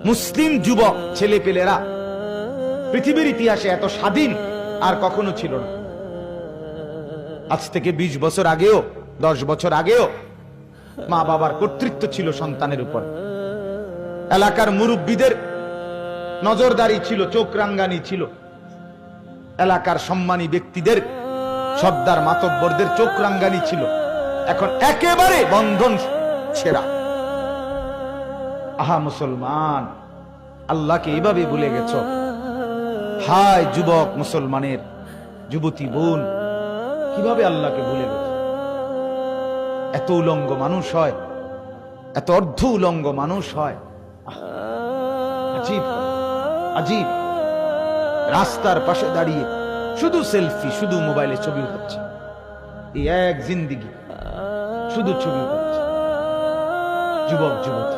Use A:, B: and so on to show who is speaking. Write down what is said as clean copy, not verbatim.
A: মুসলিম যুবক ছেলে পেলেরা পৃথিবীর ইতিহাসে এত স্বাধীন আর কখনো ছিল না। আজ থেকে 20 বছর আগেও, 10 বছর আগেও মা বাবার কর্তৃত্ব ছিল সন্তানের উপর। এলাকার মুরব্বীদের নজরদারি ছিল, চোখ রাঙ্গানি ছিল। এলাকার সম্মানী ব্যক্তিদের, সর্দার মাতব্বরদের চোখ রাঙ্গানি ছিল। এখন একেবারে বন্ধন ছেঁড়া। আহা মুসলমান, আল্লাহকে এইভাবে ভুলে গেছ। হায় যুবক মুসলমানের, যুবতী বোন, কিভাবে আল্লাহকে ভুলে গেছ। এত উলঙ্গ মানুষ হয়, এত অর্ধ উলঙ্গ মানুষ হয়। আজীব আজীব। রাস্তার পাশে দাঁড়িয়ে শুধু সেলফি, শুধু মোবাইলে ছবি উঠাচ্ছে। এই এক জিন্দিগি শুধু ছবি উঠাচ্ছে। যুবক যুবতী